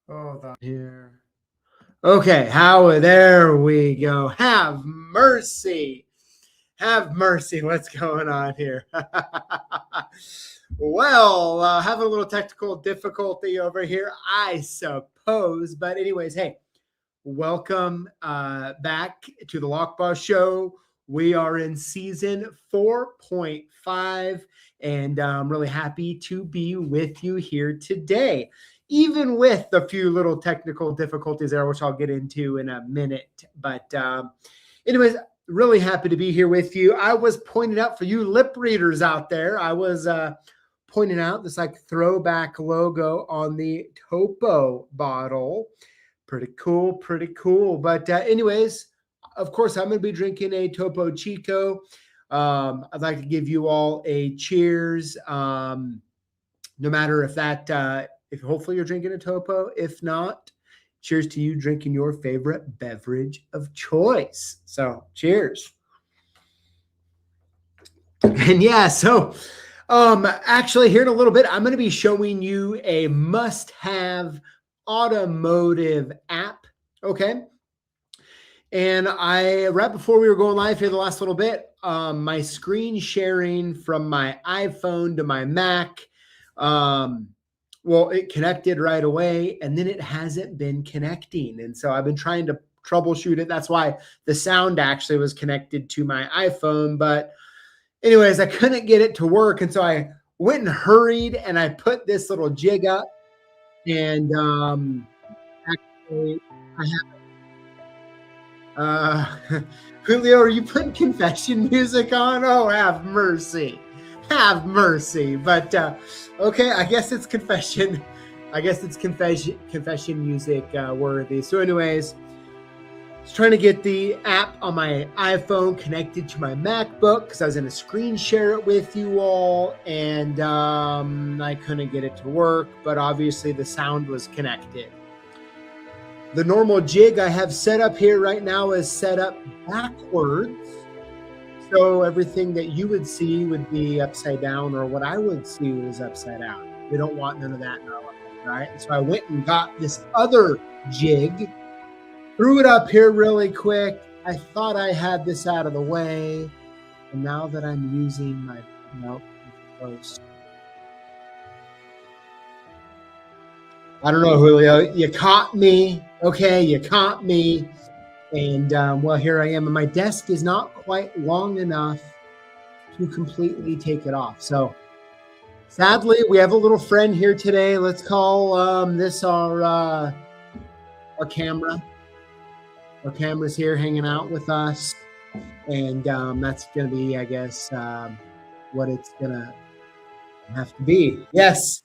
Hold on here. Okay, there we go. Have mercy. Have mercy. What's going on here? Well, having a little technical difficulty over here, I suppose. But anyways, hey, welcome back to the Lock Boss Show. We are in season 4.5, and I'm really happy to be with you here today, even with a few little technical difficulties there, which I'll get into in a minute. But anyways, really happy to be here with you. I was pointing out for you lip readers out there, I was pointing out this like throwback logo on the Topo bottle. Pretty cool, pretty cool. But anyways, of course, I'm going to be drinking a Topo Chico. I'd like to give you all a cheers. No matter if that, if hopefully you're drinking a Topo. If not, cheers to you drinking your favorite beverage of choice. So cheers. And yeah, so actually here in a little bit, I'm going to be showing you a must-have automotive app. Okay. And right before we were going live here the last little bit, my screen sharing from my iPhone to my Mac, well, it connected right away, and then it hasn't been connecting. And so I've been trying to troubleshoot it. That's why the sound actually was connected to my iPhone. But anyways, I couldn't get it to work. And so I went and hurried and I put this little jig up. And actually, I have Julio, are you putting confession music on? Oh, have mercy. Have mercy. But okay, I guess it's confession. I guess it's confession music worthy. So anyways, I was trying to get the app on my iPhone connected to my MacBook because I was going to screen share it with you all, and I couldn't get it to work, but obviously the sound was connected. The normal jig I have set up here right now is set up backwards. So everything that you would see would be upside down, or what I would see is upside down. We don't want none of that in our life, right? So I went and got this other jig, threw it up here really quick. I thought I had this out of the way. And now that I'm using my close. I don't know, Julio, you caught me. Okay, you caught me. And well, here I am. And my desk is not quite long enough to completely take it off. So sadly, we have a little friend here today. Let's call this our camera. Our camera's here hanging out with us. And that's going to be, I guess, what it's going to have to be. Yes.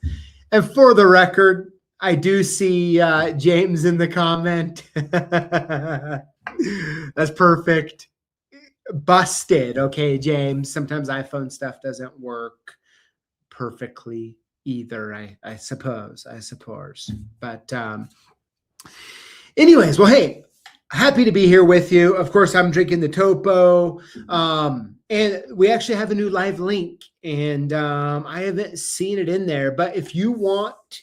And for the record, I do see James in the comment. That's perfect. Busted. Okay, James. Sometimes iPhone stuff doesn't work perfectly either, I suppose. But anyways, well, hey, happy to be here with you. Of course, I'm drinking the Topo. And we actually have a new live link. And I haven't seen it in there. But if you want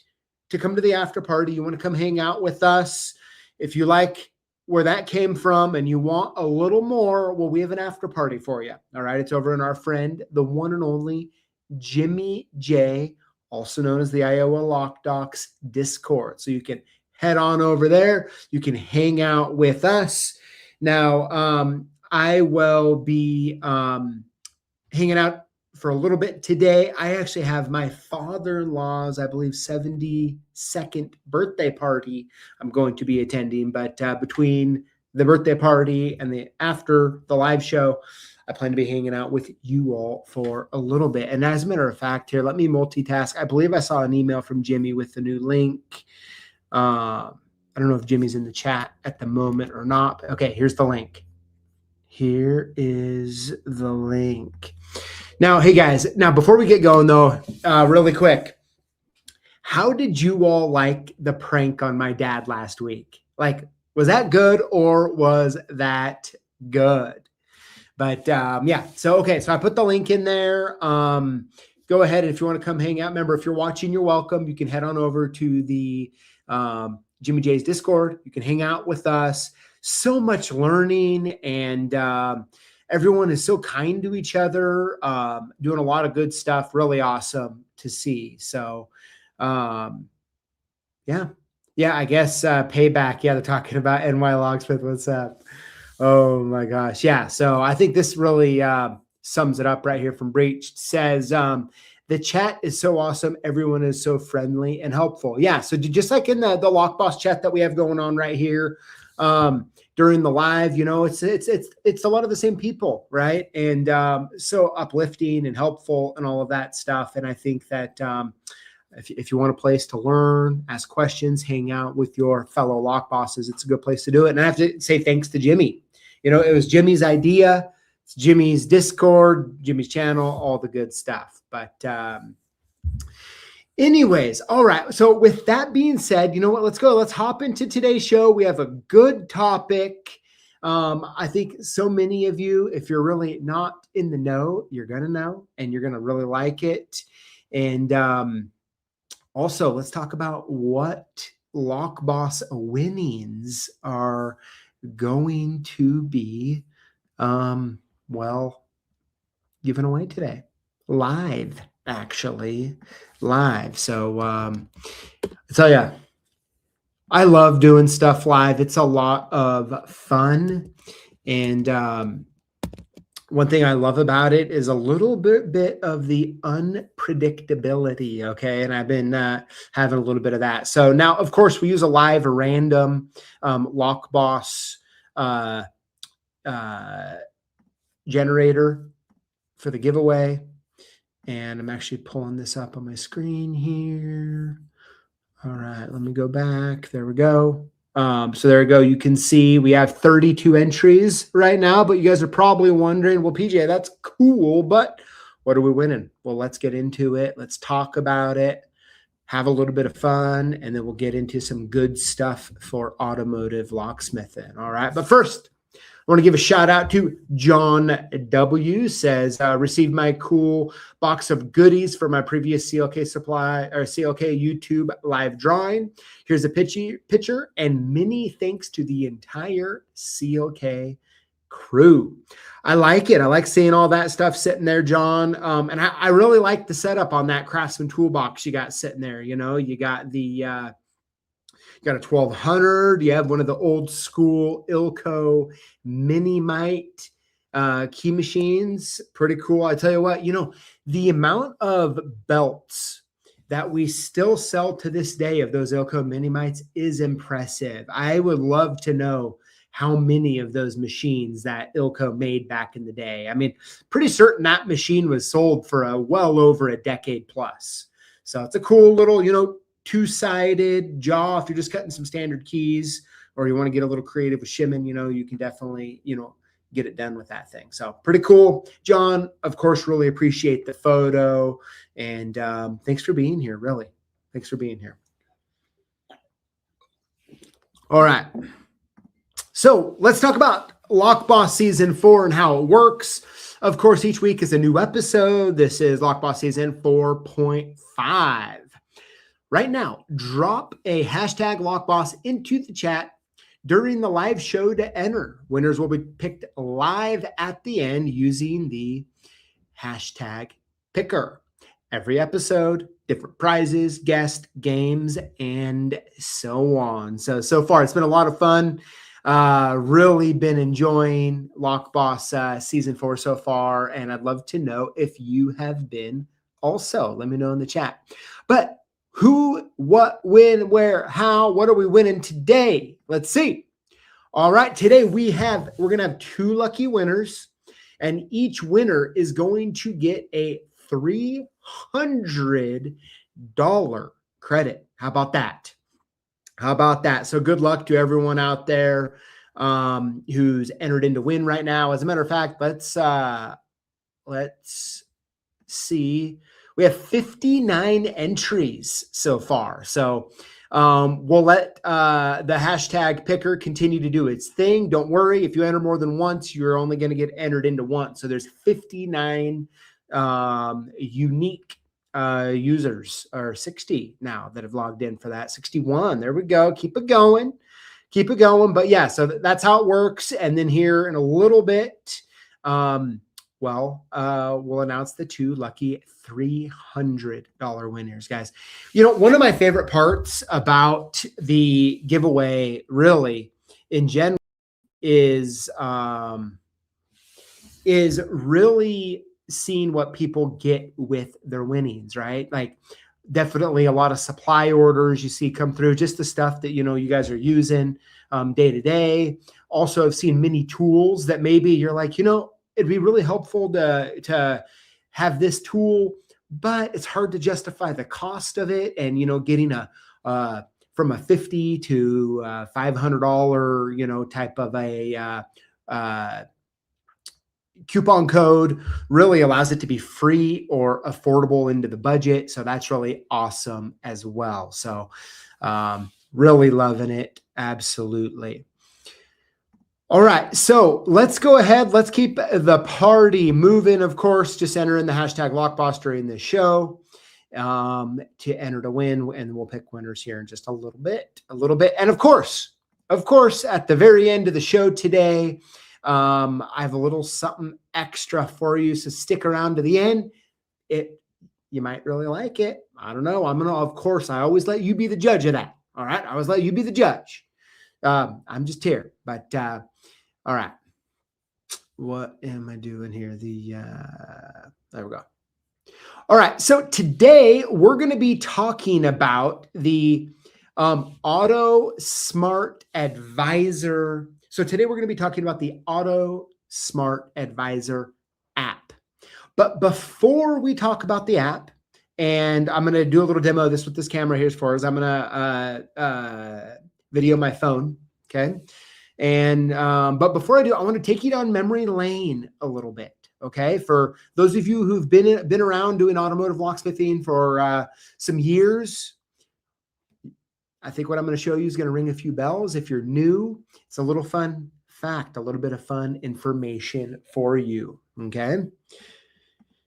to come to the after party, you want to come hang out with us, if you like where that came from and you want a little more, well, we have an after party for you. All right. It's over in our friend, the one and only Jimmy J, also known as the Iowa Lock Docs Discord. So you can head on over there. You can hang out with us. Now, I will be hanging out for a little bit today. I actually have my father-in-law's, I believe, 72nd birthday party I'm going to be attending. But between the birthday party and after the live show, I plan to be hanging out with you all for a little bit. And as a matter of fact here, let me multitask. I believe I saw an email from Jimmy with the new link. I don't know if Jimmy's in the chat at the moment or not. Okay, here's the link. Here is the link. Now, hey guys, now before we get going though, really quick, how did you all like the prank on my dad last week? Like, was that good or was that good? But yeah, so okay, so I put the link in there. Go ahead, and if you want to come hang out, remember, if you're watching, you're welcome. You can head on over to the Jimmy J's Discord. You can hang out with us. So much learning, and everyone is so kind to each other, doing a lot of good stuff. Really awesome to see. So, yeah. I guess payback. Yeah, they're talking about NY Locksmith. What's up? Oh my gosh. Yeah. So I think this really sums it up right here from Breach. Says the chat is so awesome. Everyone is so friendly and helpful. Yeah. So just like in the Lock Boss chat that we have going on right here during the live, it's a lot of the same people, right? And so uplifting and helpful and all of that stuff. And I think that if you want a place to learn, ask questions, hang out with your fellow lock bosses, it's a good place to do it. And I have to say thanks to Jimmy. It was Jimmy's idea. It's Jimmy's Discord, Jimmy's channel, all the good stuff. But anyways, all right. So with that being said, you know what? Let's go. Let's hop into today's show. We have a good topic. I think so many of you, if you're really not in the know, you're going to know, and you're going to really like it. And also, let's talk about what Lock Boss winnings are going to be, given away today. Live, actually. Live. So, I tell you, I love doing stuff live. It's a lot of fun. And one thing I love about it is a little bit of the unpredictability, okay? And I've been having a little bit of that. So now, of course, we use a live or random Lock Boss generator for the giveaway. And I'm actually pulling this up on my screen here. All right, let me go back. There we go. So there we go. You can see we have 32 entries right now, but you guys are probably wondering, well, PJ, that's cool, but what are we winning? Well, let's get into it. Let's talk about it, have a little bit of fun, and then we'll get into some good stuff for Automotive Locksmithing. All right. But first, I want to give a shout out to John W. Says, received my cool box of goodies for my previous CLK supply or CLK YouTube live drawing. Here's a picture and many thanks to the entire CLK crew. I like it. I like seeing all that stuff sitting there, John. And I really like the setup on that Craftsman toolbox you got sitting there. You got the you got a 1200. You have one of the old school Ilco mini mite key machines. Pretty cool. I tell you what, the amount of belts that we still sell to this day of those Ilco mini mites is impressive. I would love to know how many of those machines that Ilco made back in the day. I mean, pretty certain that machine was sold for well over a decade plus. So it's a cool little, two-sided jaw. If you're just cutting some standard keys or you want to get a little creative with shimming, you can definitely, get it done with that thing. So pretty cool. John, of course, really appreciate the photo. And thanks for being here, really. Thanks for being here. All right. So let's talk about Lock Boss Season 4 and how it works. Of course, each week is a new episode. This is Lock Boss Season 4.5. Right now, drop a hashtag LockBoss into the chat during the live show to enter. Winners will be picked live at the end using the hashtag picker. Every episode, different prizes, guest, games, and so on. So far, it's been a lot of fun. Really been enjoying Lock Boss Season 4 so far, and I'd love to know if you have been also. Let me know in the chat. But who, what, when, where, how, what are we winning today? Let's see. All right, today we're going to have 2 lucky winners, and each winner is going to get a $300 credit. How about that? So good luck to everyone out there who's entered in to win right now. As a matter of fact, let's see. We have 59 entries so far. So we'll let the hashtag picker continue to do its thing. Don't worry. If you enter more than once, you're only going to get entered into once. So there's 59 unique users, or 60 now that have logged in for that. 61. There we go. Keep it going. Keep it going. But yeah, so that's how it works. And then here in a little bit, we'll announce the 2 lucky $300 winners, guys. You know, one of my favorite parts about the giveaway, really, in general, is really seeing what people get with their winnings, right? Like, definitely a lot of supply orders you see come through, just the stuff that, you know, you guys are using day to day. Also, I've seen many tools that maybe you're like, you know, it'd be really helpful to have this tool, but it's hard to justify the cost of it. And, you know, getting from a $50 to $500, you know, type of a coupon code really allows it to be free or affordable into the budget. So that's really awesome as well. So really loving it. Absolutely. All right. So let's go ahead. Let's keep the party moving. Of course, just enter in the hashtag LockBoss during the show to enter to win. And we'll pick winners here in just a little bit. And of course, at the very end of the show today, I have a little something extra for you, so stick around to the end. You might really like it. I don't know. Of course, I always let you be the judge of that. All right. I always let you be the judge. I'm just here, but, all right. What am I doing here? There we go. All right. So today we're going to be talking about the, AutoSmart Advisor. So today we're going to be talking about the AutoSmart Advisor app. But before we talk about the app, and I'm going to do a little demo of this with this camera here as far as I'm going to video my phone. Okay. And, but before I do, I want to take you down memory lane a little bit. Okay. For those of you who've been around doing automotive locksmithing for some years, I think what I'm going to show you is going to ring a few bells. If you're new, it's a little fun fact, a little bit of fun information for you. Okay.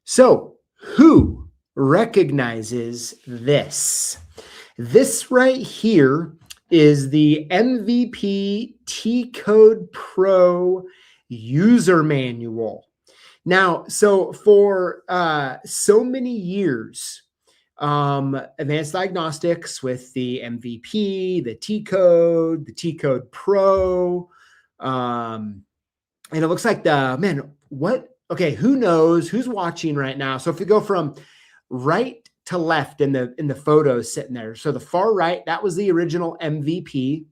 So who recognizes this? This right here is the MVP T-Code Pro user manual. Now, so for so many years, advanced diagnostics with the MVP, the T-Code Pro, and it looks like who knows who's watching right now? So if we go from right to left in the photos sitting there, so the far right, that was the original MVP.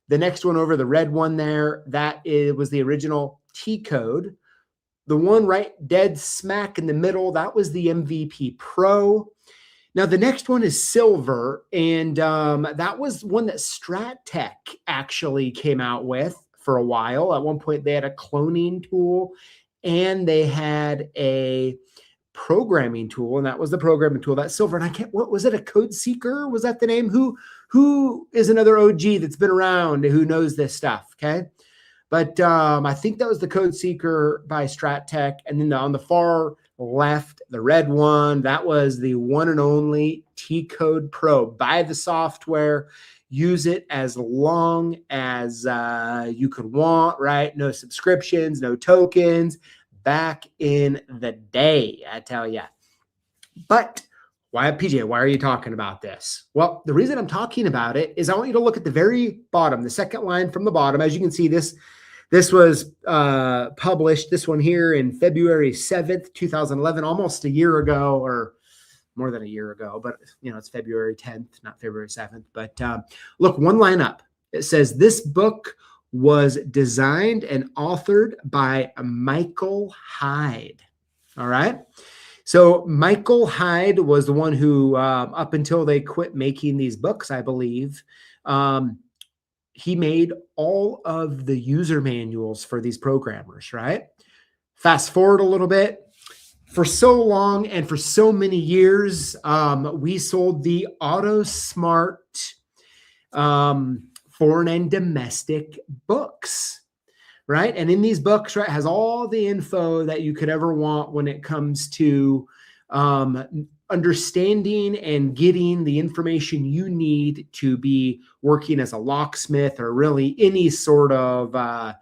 The next one over, the red one there, was the original T-Code. The one right dead smack in the middle, that was the MVP Pro. Now, the next one is silver, and that was one that StratTech actually came out with for a while. At one point, they had a cloning tool, and they had a programming tool, and that was the programming tool, that silver. And what was it, a code seeker? Was that the name? Who is another OG that's been around who knows this stuff? Okay. But I think that was the code seeker by StratTech. And then on the far left, the red one, that was the one and only T-Code Pro. Buy the software, use it as long as you could want, right? No subscriptions, no tokens. Back in the day, I tell you. But why, PJ, why are you talking about this? Well, the reason I'm talking about it is I want you to look at the very bottom, the second line from the bottom. As you can see, this was published, this one here, in February 7th, 2011, almost a year ago, or more than a year ago, but you know, it's February 10th, not February 7th. But look, one line up. It says, this book was designed and authored by Michael Hyde. All right. So Michael Hyde was the one who, up until they quit making these books, I believe, he made all of the user manuals for these programmers, right? Fast forward a little bit. For so long and for so many years, we sold the AutoSmart foreign and domestic books, right? And in these books, right, has all the info that you could ever want when it comes to understanding and getting the information you need to be working as a locksmith or really any sort of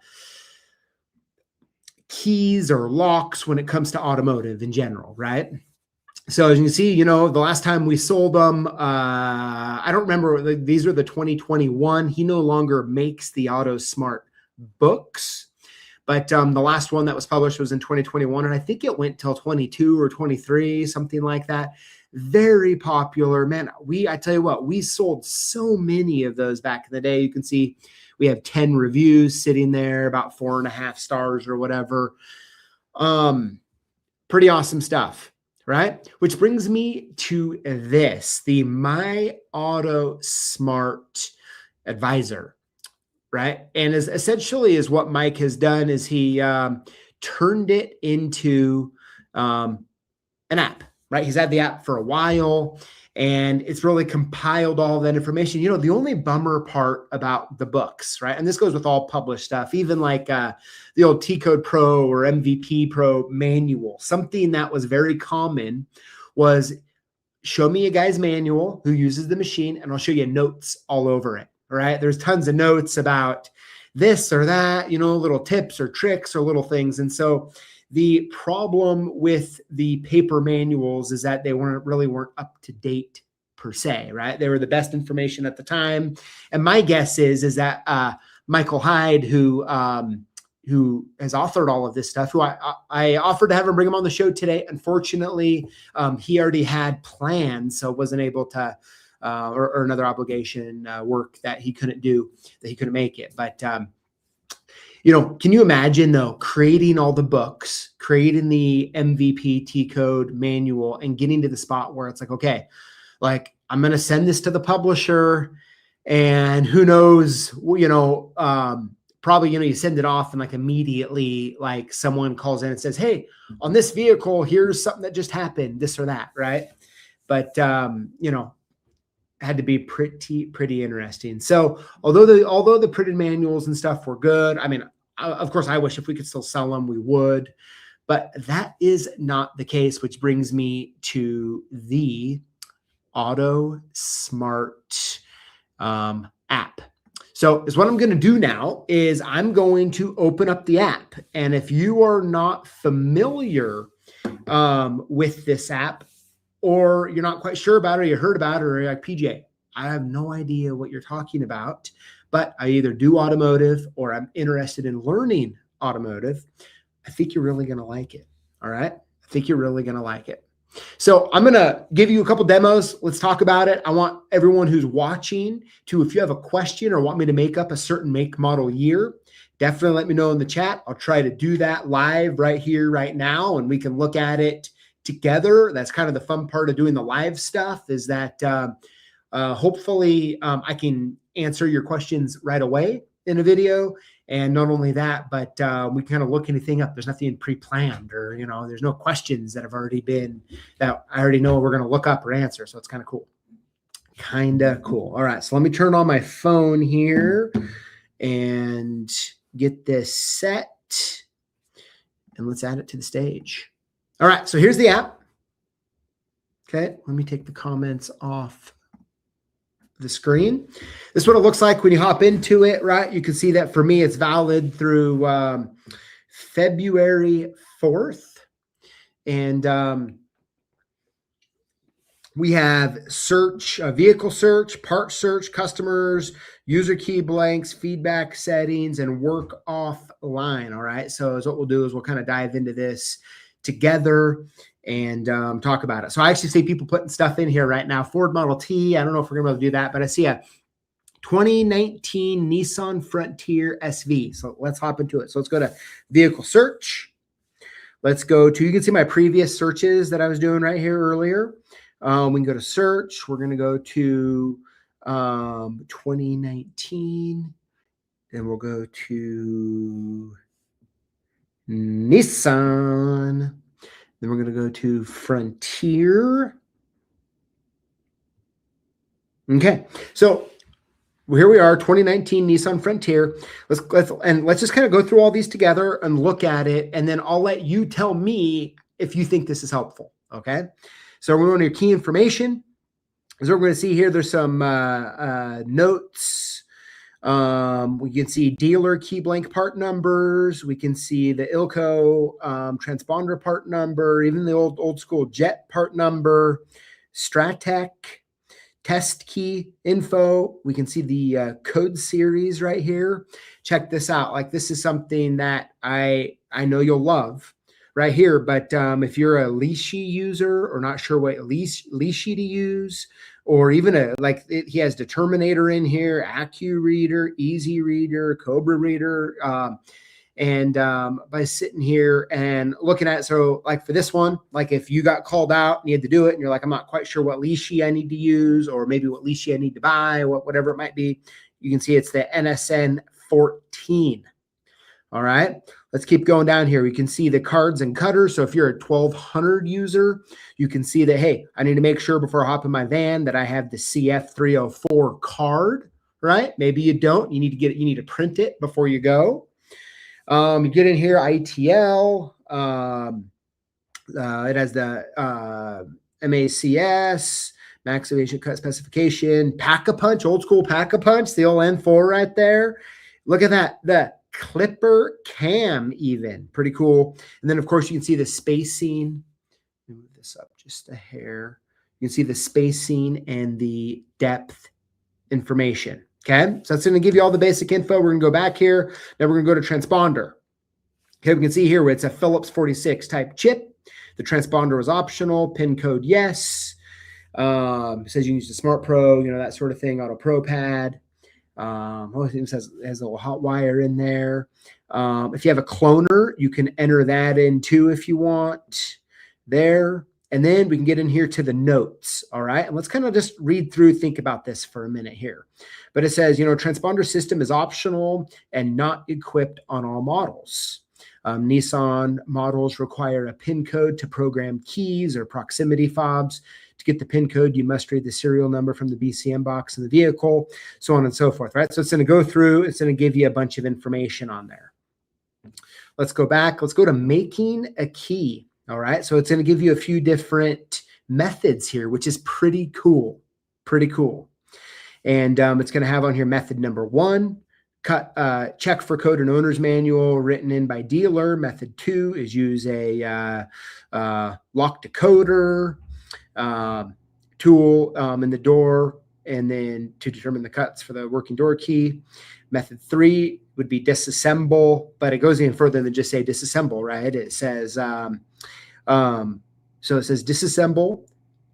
keys or locks when it comes to automotive in general, right? So as you can see, the last time we sold them, I don't remember, these are the 2021. He no longer makes the AutoSmart books, but the last one that was published was in 2021, and I think it went till 22 or 23, something like that. Very popular, man. I tell you what, we sold so many of those back in the day. You can see we have 10 reviews sitting there, about 4.5 stars or whatever. Pretty awesome stuff, right? Which brings me to this, the My AutoSmart Advisor, right? And essentially is what Mike has done is he turned it into an app, right? He's had the app for a while, and it's really compiled all that information. The only bummer part about the books, right? And this goes with all published stuff, even like the old T-Code Pro or MVP Pro manual. Something that was very common was show me a guy's manual who uses the machine, and I'll show you notes all over it, right? There's tons of notes about this or that, little tips or tricks or little things. And so the problem with the paper manuals is that they weren't up to date per se, right? They were the best information at the time. And my guess is that Michael Hyde, who has authored all of this stuff, who I offered to have him bring him on the show today. Unfortunately, he already had plans, so wasn't able to, or another obligation work that he couldn't do, that he couldn't make it. But can you imagine though, creating all the books, creating the MVP T-Code manual, and getting to the spot where it's like, okay, like I'm going to send this to the publisher, and who knows, probably, you send it off and like immediately, like someone calls in and says, hey, on this vehicle, here's something that just happened, this or that. Right. But, had to be pretty interesting. So although the printed manuals and stuff were good, I mean, of course, I wish if we could still sell them, we would, but that is not the case, which brings me to the AutoSmart app. So is what I'm going to do now is I'm going to open up the app. And if you are not familiar with this app, or you're not quite sure about it, or you heard about it, or you're like, PJ, I have no idea what you're talking about, but I either do automotive or I'm interested in learning automotive, I think you're really going to like it. All right. I think you're really going to like it. So I'm going to give you a couple demos. Let's talk about it. I want everyone who's watching to, if you have a question or want me to make up a certain make, model, year, definitely let me know in the chat. I'll try to do that live right here, right now, and we can look at it together. That's kind of the fun part of doing the live stuff, is that hopefully I can answer your questions right away in a video. And not only that, but we kind of look anything up. There's nothing pre-planned, or, there's no questions that have already been, that I already know we're going to look up or answer. So it's kind of cool. All right. So let me turn on my phone here and get this set, and let's add it to the stage. All right. So here's the app. Okay. Let me take the comments off the screen. This is what it looks like when you hop into it, right? You can see that for me, it's valid through February 4th. And we have search, vehicle search, part search, customers, user key blanks, feedback settings, and work offline. All right. So what we'll do is we'll kind of dive into this together and talk about it. So I actually see people putting stuff in here right now. Ford Model T. I don't know if we're going to be able to do that, but I see a 2019 Nissan Frontier SV. So let's hop into it. So let's go to vehicle search. Let's go to, you can see my previous searches that I was doing right here earlier. We can go to search. We're going to go to 2019. Then we'll go to Nissan. Then we're going to go to Frontier. Okay, so here we are, 2019 Nissan Frontier. Let's just kind of go through all these together and look at it, and then I'll let you tell me if you think this is helpful. Okay, So we're going to key information. As we're going to see here, there's some notes. We can see dealer key blank part numbers. We can see the ILCO transponder part number, even the old school jet part number, Stratec, test key info. We can see the code series right here. Check this out. Like, this is something that I know you'll love right here. But if you're a Leashy user or not sure what Leashy to use, or even he has Determinator in here, AccuReader, Easy Reader, Cobra Reader. And by sitting here and looking at, so like for this one, like if you got called out and you had to do it and you're like, I'm not quite sure what leashy I need to use, or maybe what leashy I need to buy, or whatever it might be, you can see it's the NSN 14. All right, let's keep going down here. We can see the cards and cutters. So if you're a 1200 user, you can see that, hey, I need to make sure before I hop in my van that I have the CF304 card, right? Maybe you don't. You need to print it before you go. You get in here, ITL. It has the MACS, Maximation Cut Specification, Pack-a-Punch, old school Pack-a-Punch, the old N4 right there. Look at that, the Clipper Cam even, pretty cool. And then, of course, you can see the spacing. Move this up just a hair. You can see the spacing and the depth information. Okay, so that's going to give you all the basic info. We're going to go back here. Then we're going to go to transponder. Okay, we can see here where it's a Phillips 46 type chip. The transponder was optional. Pin code, yes. It says you use the Smart Pro, that sort of thing. Auto Pro pad. It has a little hot wire in there. If you have a cloner, you can enter that in too if you want. There. And then we can get in here to the notes. All right. And let's kind of just read through, think about this for a minute here. But it says, transponder system is optional and not equipped on all models. Nissan models require a PIN code to program keys or proximity fobs. To get the PIN code, you must read the serial number from the BCM box in the vehicle, so on and so forth, right? So it's going to go through, it's going to give you a bunch of information on there. Let's go back. Let's go to making a key. All right. So it's going to give you a few different methods here, which is pretty cool. Pretty cool. And it's going to have on here method number 1, check for code and owner's manual written in by dealer. Method 2 is use a lock decoder tool in the door, and then to determine the cuts for the working door key. Method 3 would be disassemble, but it goes even further than just say disassemble, right? It says, so it says disassemble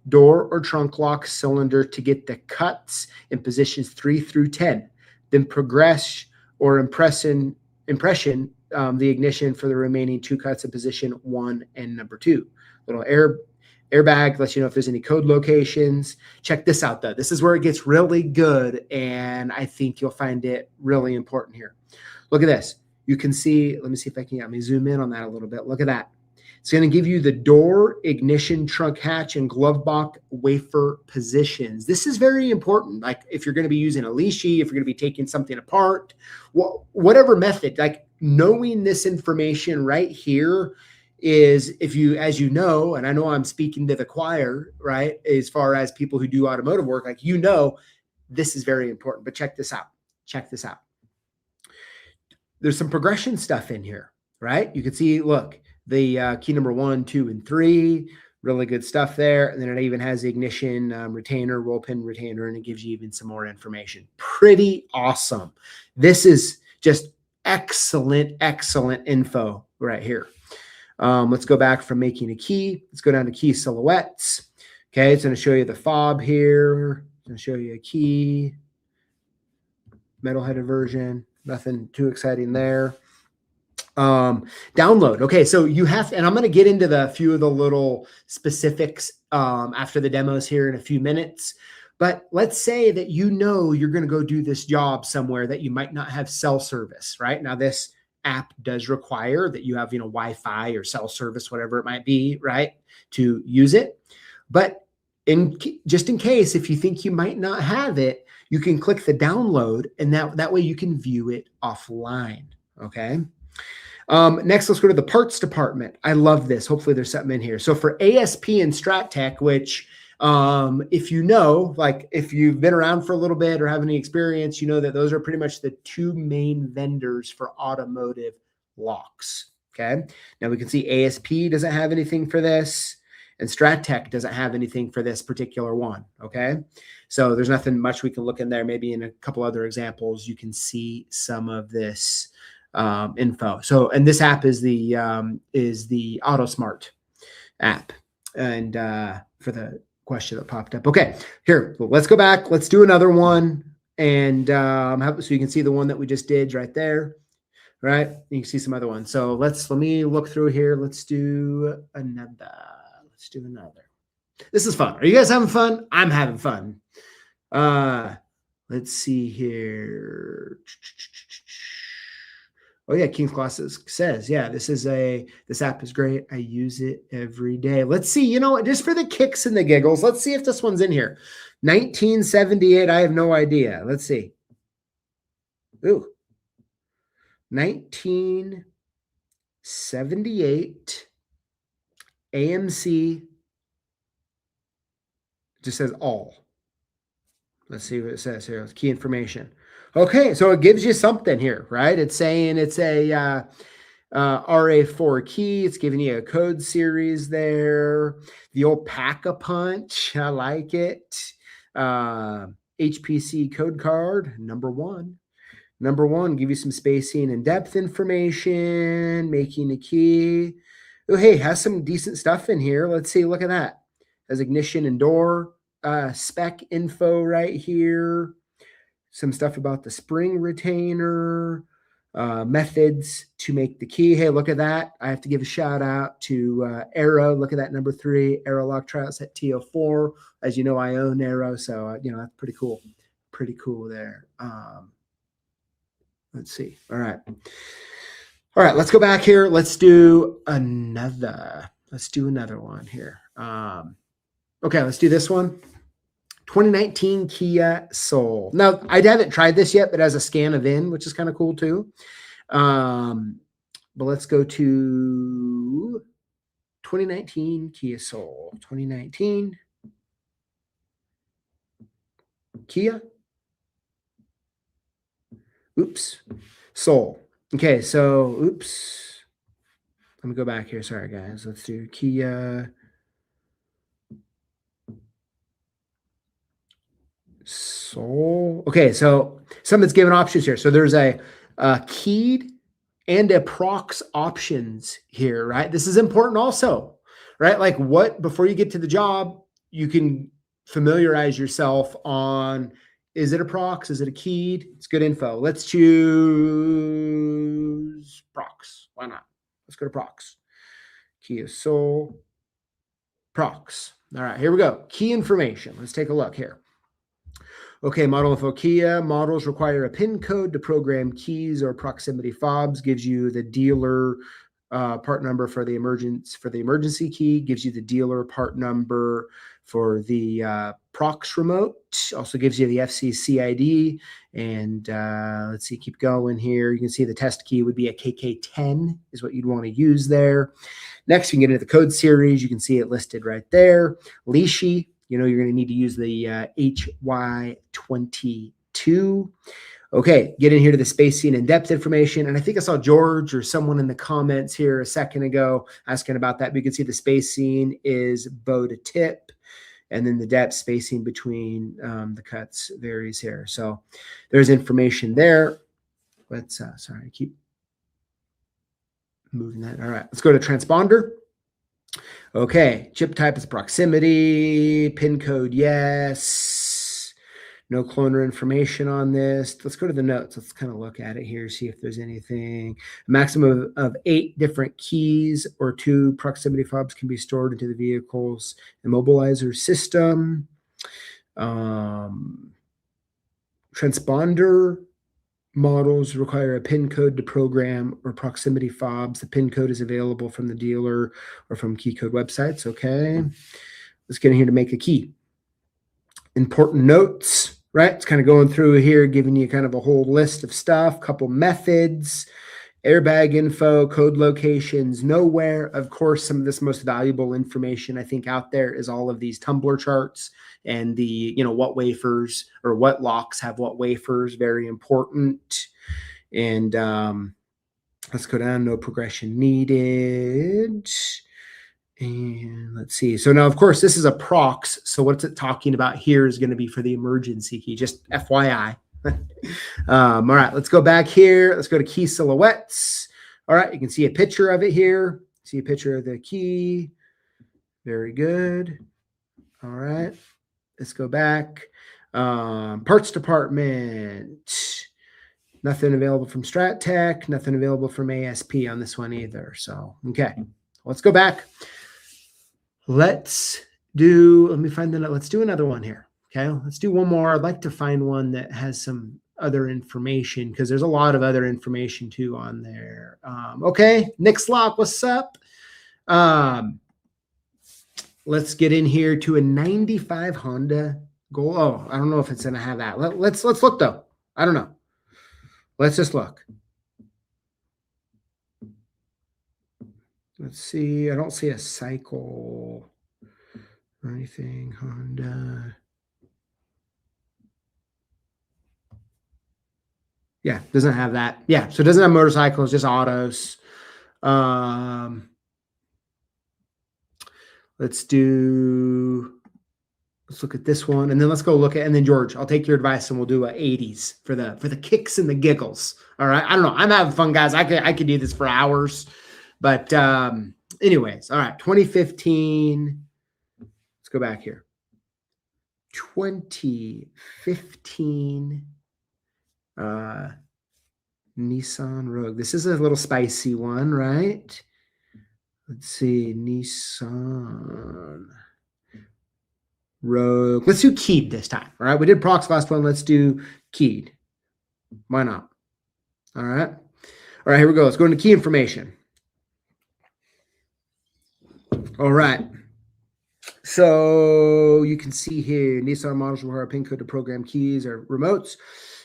door or trunk lock cylinder to get the cuts in positions 3 through 10. Then progress or impression the ignition for the remaining 2 cuts in position 1 and number 2. Little airbag lets you know if there's any code locations. Check this out though. This is where it gets really good, and I think you'll find it really important here. Look at this. You can see, let me see if I can, let me zoom in on that a little bit. Look at that. It's going to give you the door, ignition, trunk hatch, and glove box wafer positions. This is very important. Like if you're going to be using a leashy, if you're going to be taking something apart, whatever method, like knowing this information right here is, if you, as you know, and I know I'm speaking to the choir, right? As far as people who do automotive work, like, this is very important, but check this out. Check this out. There's some progression stuff in here, right? You can see, look, the key number 1, 2, and 3, really good stuff there. And then it even has the ignition retainer, roll pin retainer, and it gives you even some more information. Pretty awesome. This is just excellent, excellent info right here. Let's go back from making a key. Let's go down to key silhouettes. Okay, it's going to show you the fob here. It's going to show you a key, metal-headed version. Nothing too exciting there. Download. Okay, so you have, and I'm going to get into the few of the little specifics after the demos here in a few minutes. But let's say that you're going to go do this job somewhere that you might not have cell service, right? Now this app does require that you have, Wi-Fi or cell service, whatever it might be, right, to use it. But just in case, if you think you might not have it, you can click the download, and that way you can view it offline. Okay. Next, let's go to the parts department. I love this. Hopefully there's something in here. So for ASP and StratTech, which if you know, like if you've been around for a little bit or have any experience, you know that those are pretty much the two main vendors for automotive locks. Okay. Now we can see ASP doesn't have anything for this, and StratTech doesn't have anything for this particular one. Okay. So there's nothing much we can look in there. Maybe in a couple other examples, you can see some of this info. So, and this app is the AutoSmart app. And for the question that popped up. Okay, here, well, let's go back. Let's do another one. And so you can see the one that we just did right there, right? You can see some other ones. So let me look through here. Let's do another. This is fun. Are you guys having fun? I'm having fun. Let's see here. Oh yeah, King's Glasses says, yeah, this app is great. I use it every day. Let's see, you know, just for the kicks and the giggles, let's see if this one's in here. 1978, I have no idea. Let's see. Ooh. 1978 AMC just says all. Let's see what it says here. It's key information. Okay, so it gives you something here, right? It's saying it's a RA4 key. It's giving you a code series there. The old Pack-a-Punch, I like it. HPC code card, number one. Number one, give you some spacing and depth information, making a key. Oh, hey, has some decent stuff in here. Let's see, look at that. Has ignition and door spec info right here. Some stuff about the spring retainer, methods to make the key. Hey, look at that. I have to give a shout out to Arrow. Look at that, number 3, Arrow Lock Trials at TO4. As you know, I own Arrow, so, you know, that's pretty cool. Pretty cool there. Let's see. All right. All right, let's go back here. Let's do another one here. Okay, let's do this one. 2019 Kia Soul. Now, I haven't tried this yet, but it has a scan of in, which is kind of cool too. But let's go to 2019 Kia Soul. 2019 Kia. Oops. Soul. Okay, so, oops. Let me go back here. Sorry, guys. Let's do Kia Soul. Okay, so something's given options here. So there's a keyed and a prox options here, right? This is important also, right? Like what, before you get to the job, you can familiarize yourself on, is it a prox? Is it a keyed? It's good info. Let's choose prox. Why not? Let's go to prox. Kia Soul, prox. All right, here we go. Key information. Let's take a look here. Okay, model info. Kia models require a PIN code to program keys or proximity fobs. Gives you the dealer part number for the emergency key. Gives you the dealer part number for the prox remote. Also gives you the FCC ID. And let's see, keep going here. You can see the test key would be a KK10 is what you'd want to use there. Next, you can get into the code series. You can see it listed right there. Leashy. You know, you're going to need to use the HY22. Okay, get in here to the spacing and depth information. And I think I saw George or someone in the comments here a second ago asking about that. But you can see the spacing is bow to tip. And then the depth spacing between the cuts varies here. So there's information there. Let's, sorry, I keep moving that. All right, let's go to transponder. Okay, chip type is proximity, PIN code, yes. No cloner information on this. Let's go to the notes. Let's kind of look at it here, see if there's anything. A maximum of 8 different keys or 2 proximity fobs can be stored into the vehicle's immobilizer system. Transponder models require a PIN code to program or proximity fobs. The PIN code is available from the dealer or from key code websites. Okay, let's get in here to make a key. Important notes, right? It's kind of going through here, giving you kind of a whole list of stuff, couple methods, airbag info, code locations, nowhere. Of course, some of this most valuable information I think out there is all of these Tumbler charts and the, what wafers or what locks have what wafers, very important. And let's go down, no progression needed. And let's see. So now, of course, this is a prox. So what's it talking about here is going to be for the emergency key, just FYI. All right, let's go back here. Let's go to key silhouettes. All right, you can see a picture of it here. See a picture of the key. Very good. All right, let's go back. Parts department. Nothing available from StratTech. Nothing available from ASP on this one either. So, okay, let's go back. Let's do another one here. Okay, let's do one more. I'd like to find one that has some other information because there's a lot of other information too on there. Okay, Nick's Lock, what's up? Let's get in here to a 95 Honda Gold. Oh, I don't know if it's gonna have that. Let's look though. I don't know. Let's just look. Let's see. I don't see a cycle or anything. Honda. Yeah, doesn't have that. Yeah, so it doesn't have motorcycles, just autos. Let's look at this one, and then let's go look at, and then George, I'll take your advice, and we'll do a 80s for the kicks and the giggles. All right, I don't know. I'm having fun, guys. I could do this for hours, but anyways, all right. 2015. Let's go back here. 2015. Nissan Rogue. This is a little spicy one, right? Let's see, Nissan Rogue. Let's do keyed this time. All right, we did prox last one. Let's do keyed. Why not? All right. All right, here we go. Let's go into key information. All right. So you can see here, Nissan models require a PIN code to program keys or remotes.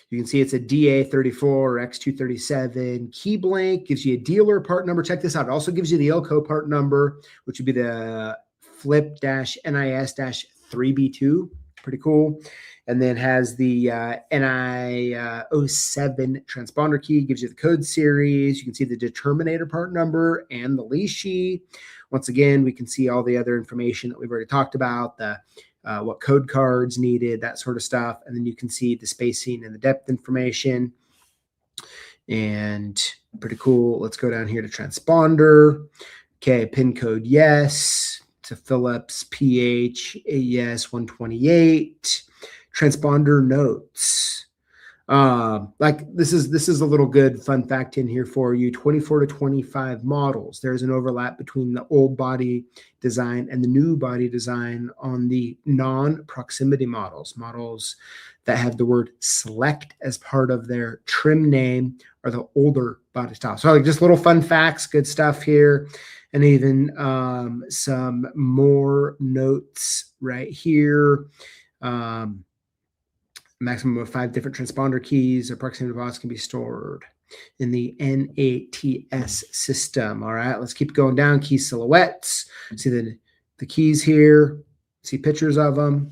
You can see it's a DA34 or X237. Key blank gives you a dealer part number. Check this out. It also gives you the ILCO part number, which would be the flip-NIS-3B2. Pretty cool. And then has the NI07 transponder key. Gives you the code series. You can see the determinator part number and the leash. Once again, we can see all the other information that we've already talked about, the what code cards needed, that sort of stuff. And then you can see the spacing and the depth information. And pretty cool. Let's go down here to transponder. Okay, pin code, yes. To Phillips, PH, yes, 128. Transponder notes. Like this is a little good fun fact in here for you. 24 to 25 models. There's an overlap between the old body design and the new body design on the non-proximity models that have the word select as part of their trim name are the older body style. So like just little fun facts, good stuff here. And even some more notes right here. Maximum of 5 different transponder keys or proximity bots can be stored in the NATS system. All right, let's keep going down. Key silhouettes. See the keys here. See pictures of them.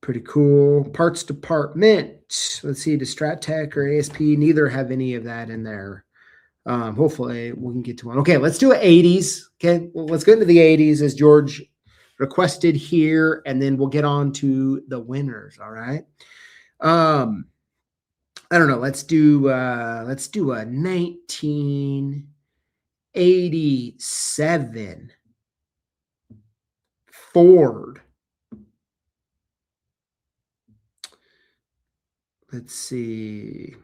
Pretty cool. Parts department. Let's see, does StratTech or ASP, neither have any of that in there. Hopefully we can get to one. Okay, let's do an 80s. Okay, well, let's go into the 80s as George requested here, and then we'll get on to the winners. All right. I don't know. Let's do a 1987 Ford. Let's see.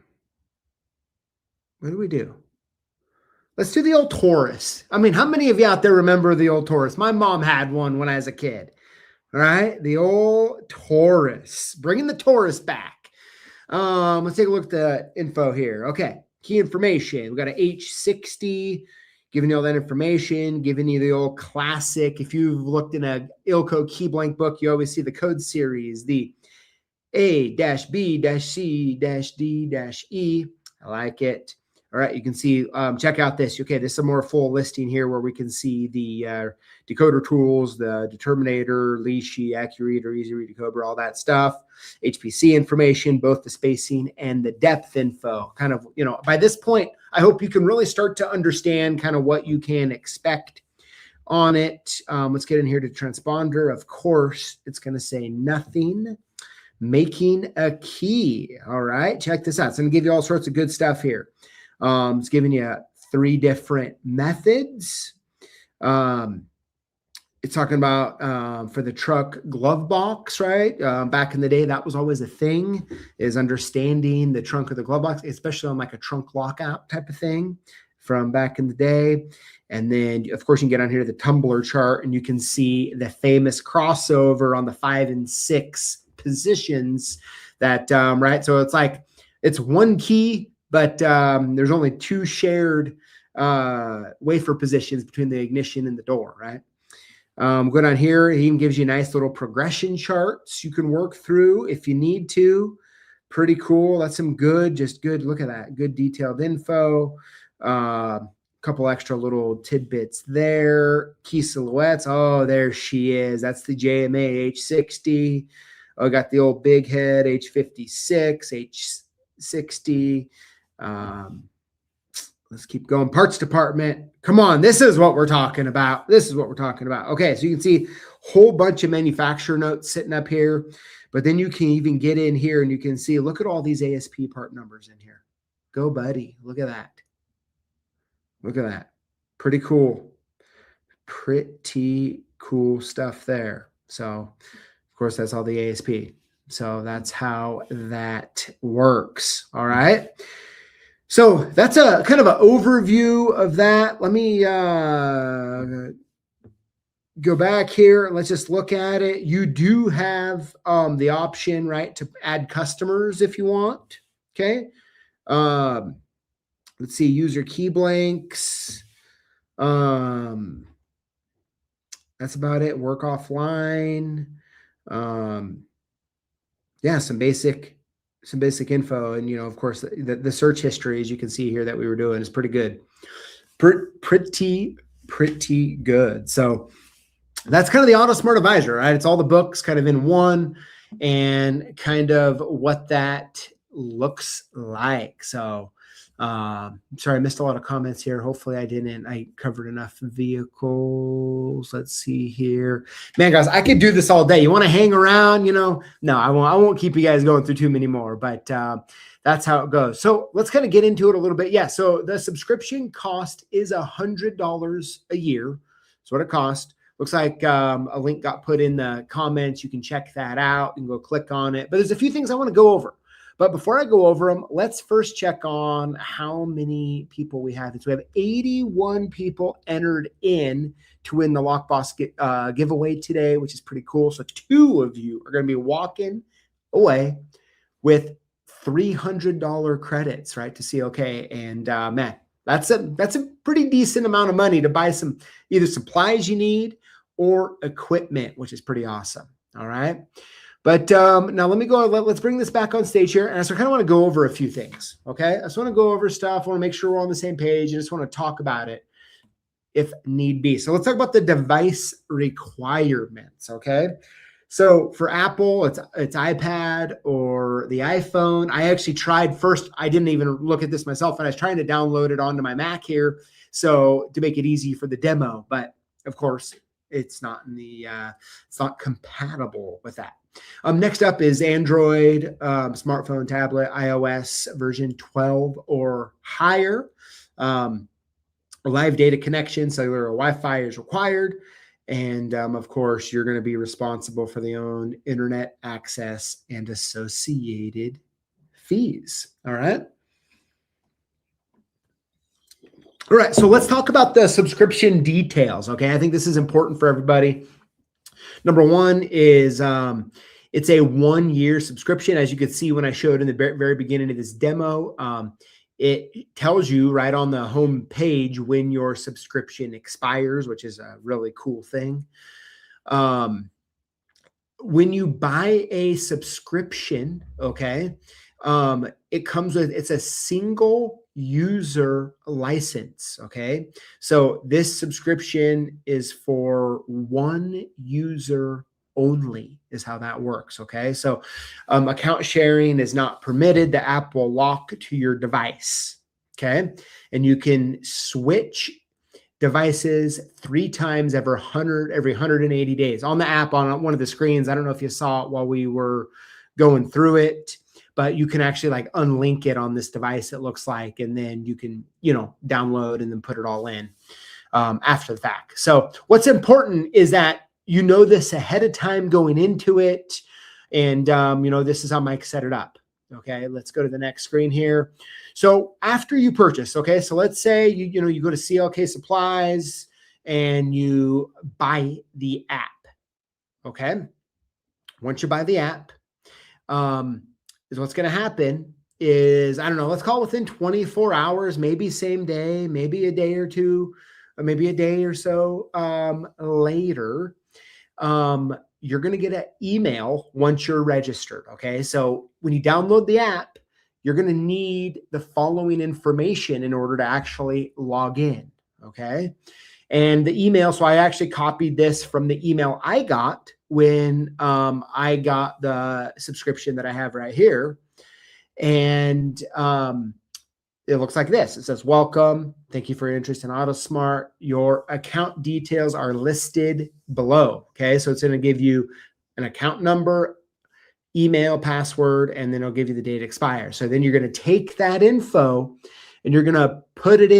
What do we do? Let's do the old Taurus. I mean, how many of you out there remember the old Taurus? My mom had one when I was a kid. All right, the old Taurus. Bringing the Taurus back. Let's take a look at the info here. Okay, key information. We got an H60, giving you all that information, giving you the old classic. If you've looked in a ILCO key blank book, you always see the code series, the A-B-C-D-E. I like it. All right, you can see, check out this. Okay, this is a more full listing here where we can see the decoder tools, the determinator, Leashy, AccuReader, Easy Read Decoder, all that stuff, HPC information, both the spacing and the depth info. Kind of, by this point, I hope you can really start to understand kind of what you can expect on it. Let's get in here to transponder. Of course, it's going to say nothing. Making a key. All right, check this out. It's going to give you all sorts of good stuff here. It's giving you 3 different methods. It's talking about for the truck glove box, right? Back in the day, that was always a thing, is understanding the trunk of the glove box, especially on like a trunk lockout type of thing from back in the day. And then, of course, you can get on here to the Tumbler chart, and you can see the famous crossover on the 5 and 6 positions that, right? So it's like, it's one key, but there's only 2 shared wafer positions between the ignition and the door, right? Go down here, he even gives you nice little progression charts you can work through if you need to. Pretty cool. That's some good, look at that, good detailed info. Couple extra little tidbits there. Key silhouettes. Oh, there she is. That's the JMA H60. Oh, got the old big head H56, H60. Let's keep going. Parts department. Come on. This is what we're talking about. Okay. So you can see a whole bunch of manufacturer notes sitting up here, but then you can even get in here and you can see, look at all these ASP part numbers in here. Go, buddy. Look at that. Look at that. Pretty cool. Pretty cool stuff there. So, of course, that's all the ASP. So that's how that works. All right. So that's a kind of an overview of that. Let me go back here. Let's just look at it. You do have the option, right, to add customers if you want. Okay. Let's see, user key blanks. That's about it. Work offline. Yeah, some basic info. And, of course, the search history, as you can see here, that we were doing is pretty good. Pretty good. So that's kind of the AutoSmart Advisor, right? It's all the books kind of in one and kind of what that looks like. So, sorry, I missed a lot of comments here. Hopefully I covered enough vehicles. Let's see here. Man, guys, I could do this all day. You want to hang around, No, I won't keep you guys going through too many more, but, that's how it goes. So let's kind of get into it a little bit. Yeah. So the subscription cost is $100 a year. That's what it costs. Looks like, a link got put in the comments. You can check that out and go click on it, but there's a few things I want to go over. But before I go over them, let's first check on how many people we have. So we have 81 people entered in to win the Lockbox giveaway today, which is pretty cool. So 2 of you are going to be walking away with $300 credits, right, to see okay. And man, that's a pretty decent amount of money to buy some either supplies you need or equipment, which is pretty awesome. All right. But now let me go. Let's bring this back on stage here. And I kind of want to go over a few things. Okay. I just want to go over stuff. I want to make sure we're on the same page. I just want to talk about it if need be. So let's talk about the device requirements. Okay. So for Apple, it's iPad or the iPhone. I actually tried first. I didn't even look at this myself, and I was trying to download it onto my Mac here. So to make it easy for the demo, but of course it's not it's not compatible with that. Next up is Android, smartphone, tablet, iOS version 12 or higher. Live data connection, cellular or Wi-Fi is required. And of course, you're going to be responsible for the own internet access and associated fees. All right. All right. So let's talk about the subscription details. Okay. I think this is important for everybody. Number one is it's a 1-year subscription. As you could see when I showed in the very beginning of this demo, it tells you right on the home page when your subscription expires, which is a really cool thing. When you buy a subscription, okay, It comes with, it's a single user license. Okay. So this subscription is for one user only, is how that works. Okay. So account sharing is not permitted. The app will lock to your device. Okay. And you can switch devices 3 times every 180 days on the app on one of the screens. I don't know if you saw it while we were going through it, but you can actually like unlink it on this device, it looks like, and then you can, download and then put it all in after the fact. So what's important is that you know this ahead of time going into it. And, this is how Mike set it up. Okay, let's go to the next screen here. So after you purchase, okay, so let's say you go to CLK Supplies and you buy the app. Okay, once you buy the app, is what's going to happen is, I don't know, let's call it within 24 hours, maybe same day, maybe a day or two, or maybe a day or so later. You're going to get an email once you're registered. Okay. So when you download the app, you're going to need the following information in order to actually log in. Okay. And the email, so I actually copied this from the email I got when I got the subscription that I have right here. And it looks like this. It says, welcome. Thank you for your interest in AutoSmart. Your account details are listed below. Okay. So it's going to give you an account number, email, password, and then it'll give you the date expires. So then you're going to take that info and you're going to put it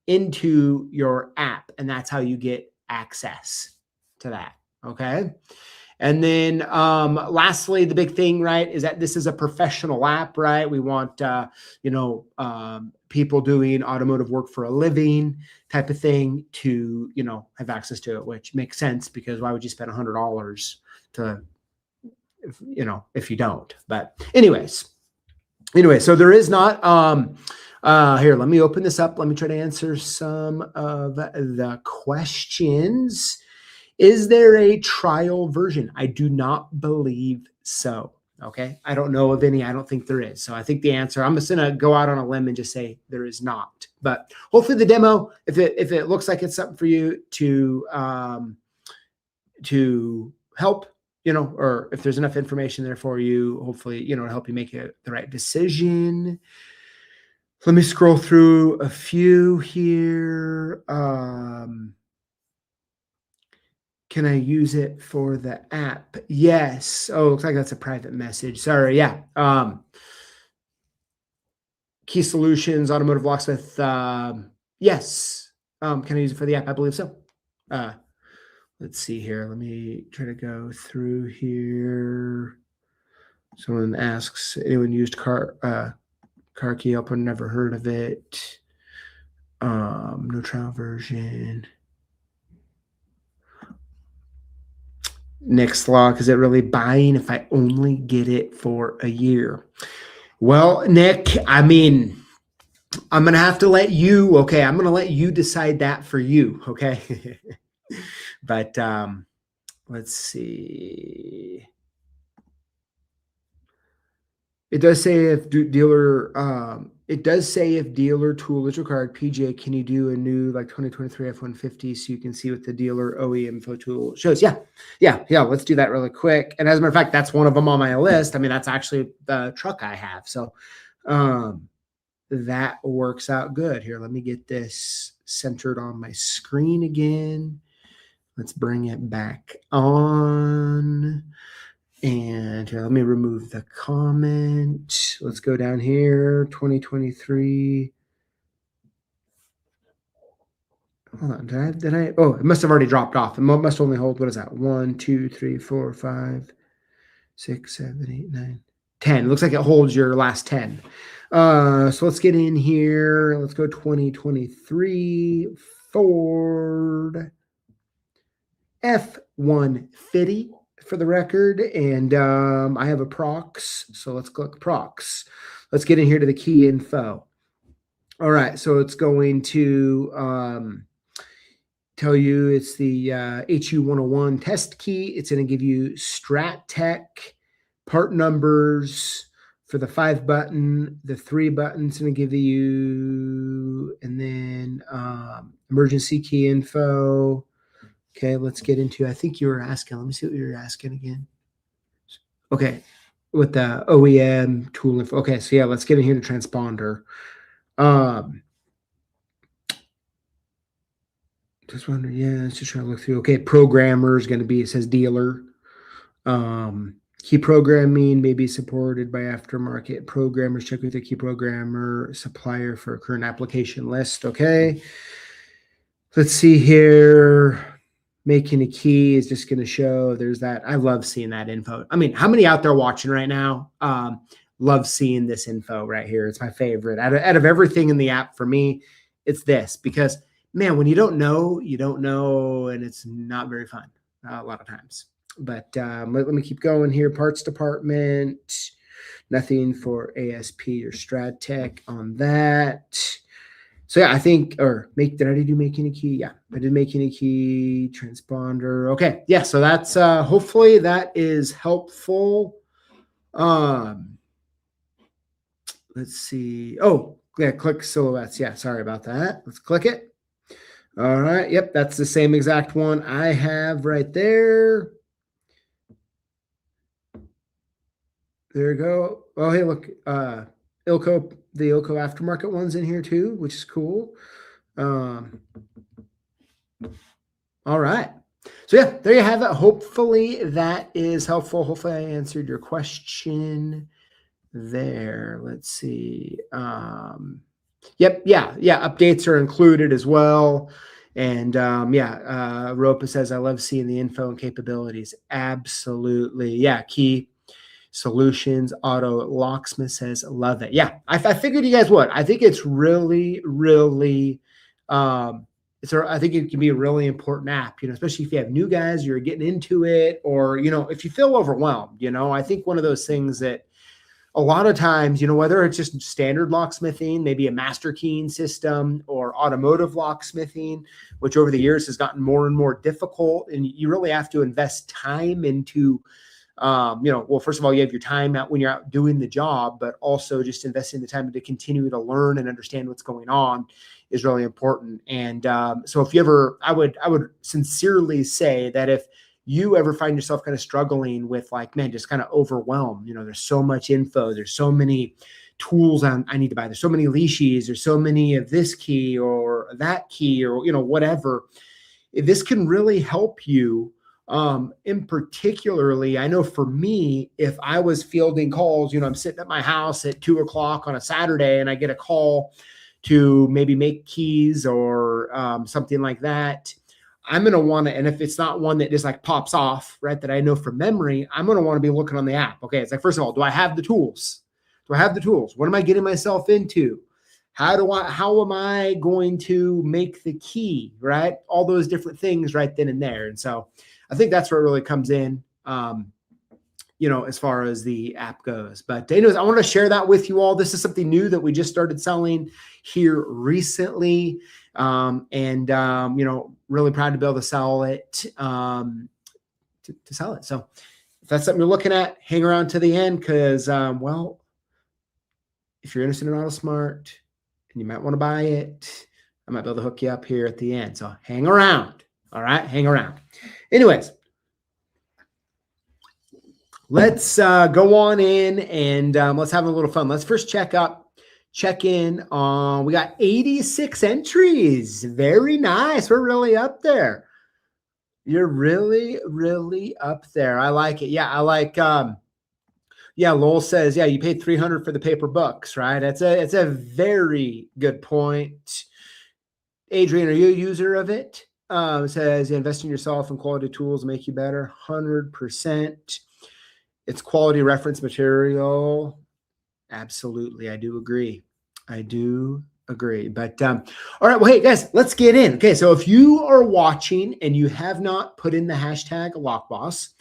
into your app. And that's how you get access to that. Okay. And then lastly, the big thing, right, is that this is a professional app, right? We want, people doing automotive work for a living type of thing to, have access to it, which makes sense because why would you spend $100 to, if you don't? But anyway, so there is not, here, let me open this up. Let me try to answer some of the questions. Is there a trial version? I do not believe so. Okay. I don't know of any. I don't think there is. So I think the answer, I'm just going to go out on a limb and just say there is not. But hopefully the demo, if it looks like it's something for you to help, or if there's enough information there for you, hopefully, to help you make the right decision. Let me scroll through a few here. Can I use it for the app? Yes. Oh, looks like that's a private message. Sorry. Yeah. Key Solutions, Automotive Locksmith. Yes. Can I use it for the app? I believe so. Let's see here. Let me try to go through here. Someone asks, anyone used car key helper? Never heard of it. No trial version. Next lock, is it really buying if I only get it for a year? Well, Nick, I'm going to have to let you, okay, I'm going to let you decide that for you, okay? But let's see. It does say if dealer tool is required. PJ, can you do a new 2023 F-150 so you can see what the dealer OEM info tool shows? Yeah. Let's do that really quick. And as a matter of fact, that's one of them on my list. I mean, that's actually the truck I have. So that works out good. Here, let me get this centered on my screen again. Let's bring it back on. And here, let me remove the comment. Let's go down here, 2023. Hold on, did I? Oh, it must have already dropped off. It must only hold, what is that? 1, 2, 3, 4, 5, 6, 7, 8, 9, 10. It looks like it holds your last 10. So let's get in here. Let's go 2023 Ford F-150. For the record, and I have a prox, so let's click prox. Let's get in here to the key info. All right, so it's going to tell you it's the HU101 test key. It's going to give you Strat Tech, part numbers, for the 5-button, the 3 buttons going to give you, and then emergency key info. Okay, let's get into, I think you were asking, let me see what you were asking again. Okay, with the OEM tool info. Okay, so yeah, let's get in here to transponder. Just wondering, yeah, it's just trying to look through. Okay, programmer is going to be, it says dealer. Key programming may be supported by aftermarket programmers. Check with the key programmer supplier for a current application list. Okay. Let's see here. Making a key is just going to show there's that. I love seeing that info. I mean, how many out there watching right now love seeing this info right here? It's my favorite. Out of everything in the app for me, it's this, because, man, when you don't know, and it's not very fun a lot of times. But let me keep going here. Parts department, nothing for ASP or StradTech on that. So yeah, I think, did I already do making a key? Yeah, I did making a key, transponder. Okay, yeah, so that's, hopefully that is helpful. Let's see. Oh, yeah, click silhouettes. Yeah, sorry about that. Let's click it. All right, yep, that's the same exact one I have right there. There you go. Oh, hey, look, the Ilco aftermarket one's in here too, which is cool. All right. So yeah, there you have it. Hopefully that is helpful. Hopefully I answered your question there. Let's see. Yep. Yeah. Updates are included as well. And Ropa says, I love seeing the info and capabilities. Absolutely. Yeah. Key Solutions Auto Locksmith says, love it. Yeah, I figured you guys would. I think it's really, really, I think it can be a really important app, especially if you have new guys, you're getting into it, or, if you feel overwhelmed, I think one of those things that a lot of times, whether it's just standard locksmithing, maybe a master keying system, or automotive locksmithing, which over the years has gotten more and more difficult, and you really have to invest time into first of all, you have your time out when you're out doing the job, but also just investing the time to continue to learn and understand what's going on is really important. And so if you ever, I would sincerely say that if you ever find yourself kind of struggling with, like, man, just kind of overwhelmed, there's so much info, there's so many tools I need to buy, there's so many leashes, there's so many of this key or that key, or, whatever, this can really help you. In particularly, I know for me, if I was fielding calls, I'm sitting at my house at 2:00 on a Saturday and I get a call to maybe make keys or something like that, I'm going to want to, and if it's not one that just like pops off, right, that I know from memory, I'm going to want to be looking on the app. Okay, it's like, first of all, do I have the tools? What am I getting myself into? How am I going to make the key, right? All those different things right then and there. And so I think that's where it really comes in, as far as the app goes. But anyways, I want to share that with you all. This is something new that we just started selling here recently. Really proud to be able to sell it, to sell it. So if that's something you're looking at, hang around to the end, because, if you're interested in AutoSmart and you might want to buy it, I might be able to hook you up here at the end. So hang around. All right, hang around. Anyways, let's go on in and let's have a little fun. Let's first check in on, we got 86 entries. Very nice. We're really up there. You're really, really up there. I like it. Yeah, I like, Lowell says, yeah, you paid $300 for the paper books, right? It's a very good point. Adrian, are you a user of it? Says invest in yourself and quality tools make you better. 100%. It's quality reference material. Absolutely. I do agree. But all right. Well, hey guys, let's get in. Okay. So if you are watching and you have not put in the hashtag LockBoss,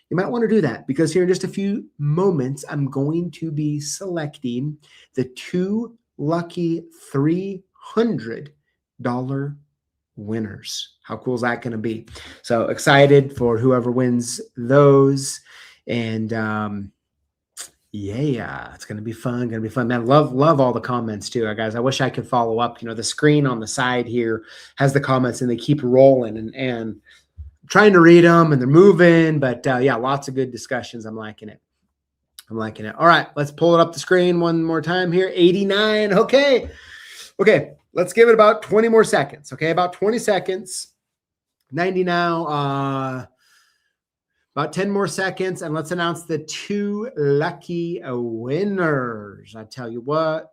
you might want to do that, because here in just a few moments, I'm going to be selecting the 2 lucky $300 winners. How cool is that going to be? So excited for whoever wins those. And Yeah, it's gonna be fun. Gonna be fun, man. Love all the comments too, guys. I wish I could follow up. The screen on the side here has the comments, and they keep rolling, and trying to read them, and they're moving. But yeah, lots of good discussions. I'm liking it. I'm liking it. All right, let's pull it up the screen one more time here. 89. Okay. Let's give it about 20 more seconds. Okay, about 20 seconds. 90 now. About 10 more seconds, and let's announce the 2 lucky winners. I tell you what,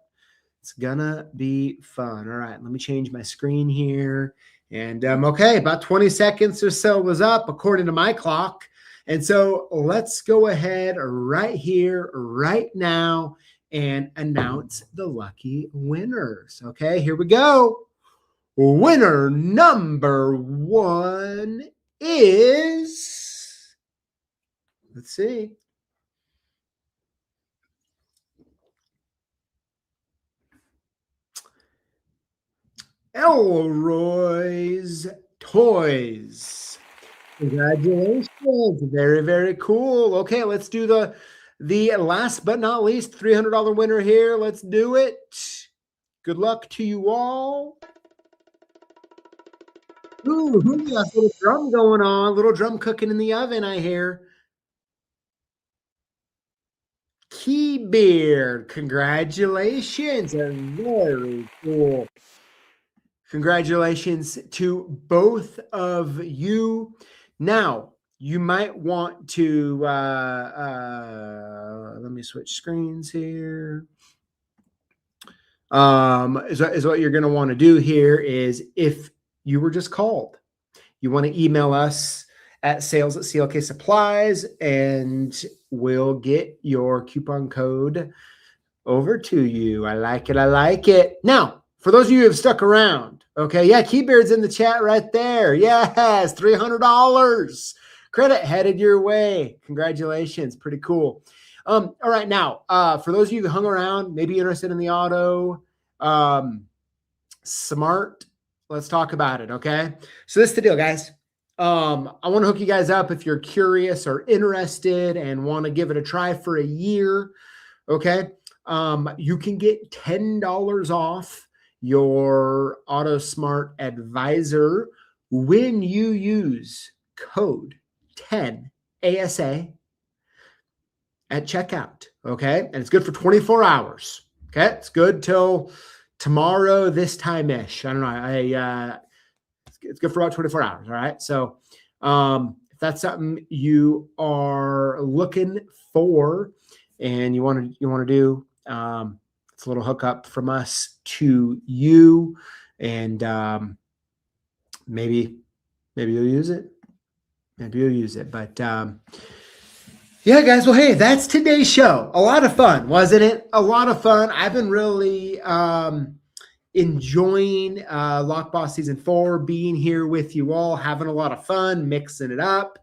it's gonna be fun. All right, let me change my screen here. And okay, about 20 seconds or so was up according to my clock. And so let's go ahead right here, right now, and announce the lucky winners. Okay, here we go. Winner number 1 is, let's see. Elroy's Toys. Congratulations. Very, very cool. Okay, let's do the last but not least $300 winner here. Let's do it. Good luck to you all. Ooh, that's a little drum going on. Little drum cooking in the oven, I hear. Keybeard. Congratulations. Very cool. Congratulations to both of you. Now, you might want to, let me switch screens here. Is what you're going to want to do here is, if you were just called, you want to email us at sales@CLK Supplies, and we'll get your coupon code over to you. I like it. I like it. Now, for those of you who have stuck around, okay, yeah, Keybeard's in the chat right there. Yes, $300 credit headed your way. Congratulations. Pretty cool. All right, now, for those of you who hung around, maybe interested in the auto, smart, let's talk about it, okay? So this is the deal, guys. I want to hook you guys up if you're curious or interested and want to give it a try for a year, okay? You can get $10 off your AutoSmart Advisor when you use code 10ASA at checkout, okay? And it's good for 24 hours, okay? It's good till tomorrow this time-ish. I don't know. It's good for about 24 hours, all right? So if that's something you are looking for and you want to do, it's a little hookup from us to you, and maybe you'll use it. Maybe you'll use it. But yeah, guys. Well, hey, that's today's show. A lot of fun, wasn't it? A lot of fun. I've been really enjoying Lock Boss Season 4, being here with you all, having a lot of fun, mixing it up.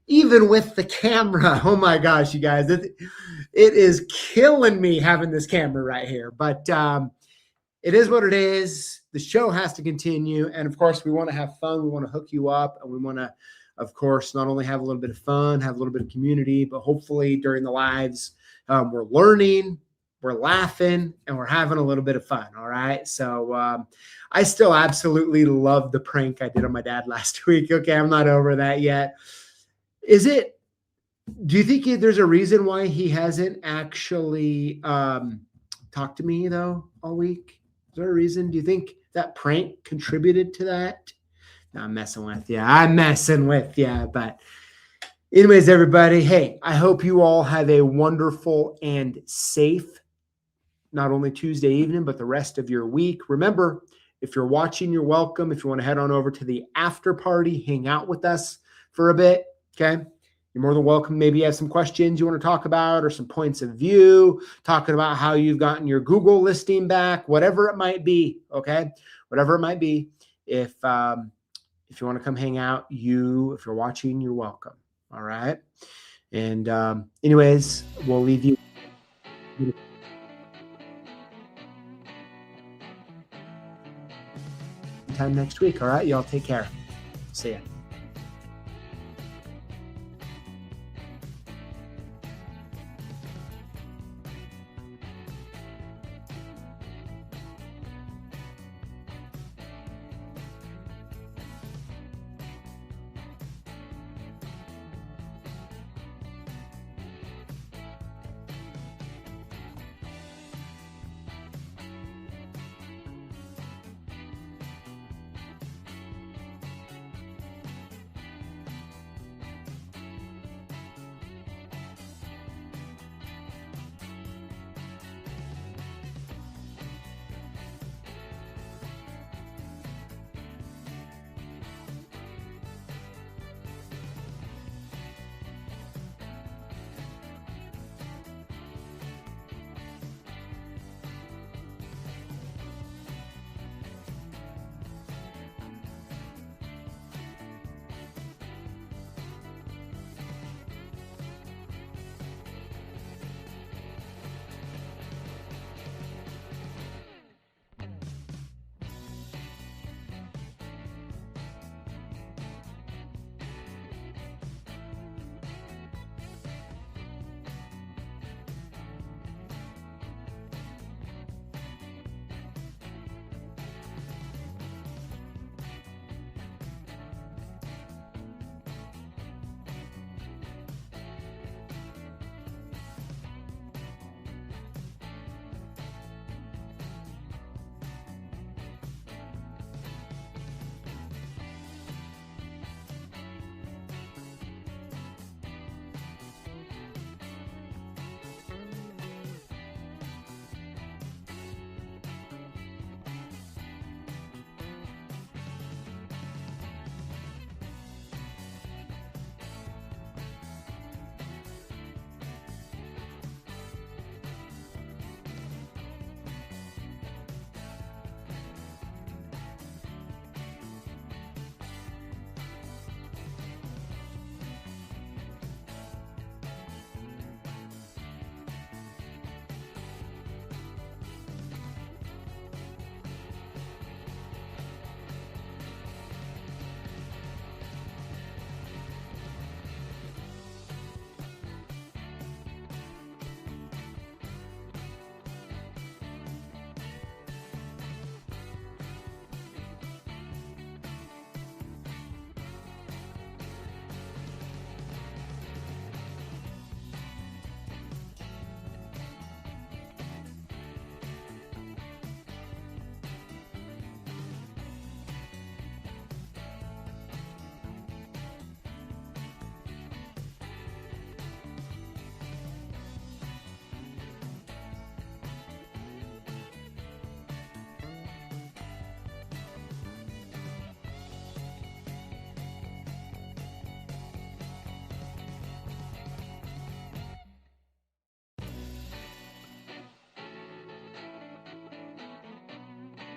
Even with the camera, oh my gosh, you guys, it is killing me having this camera right here. But it is what it is. The show has to continue. And of course, we want to have fun. We want to hook you up. And we want to, of course, not only have a little bit of fun, have a little bit of community, but hopefully during the lives, we're learning, we're laughing, and we're having a little bit of fun. All right. So I still absolutely love the prank I did on my dad last week. Okay. I'm not over that yet. Do you think there's a reason why he hasn't actually talked to me though all week? Is there a reason? Do you think that prank contributed to that? No, I'm messing with you. But anyways, everybody, hey, I hope you all have a wonderful and safe, not only Tuesday evening, but the rest of your week. Remember, if you're watching, you're welcome. If you want to head on over to the after party, hang out with us for a bit. Okay. You're more than welcome. Maybe you have some questions you want to talk about or some points of view, talking about how you've gotten your Google listing back, whatever it might be. Okay. Whatever it might be. If you want to come hang out, if you're watching, you're welcome. All right. And anyways, we'll leave you time next week. All right. Y'all take care. See ya.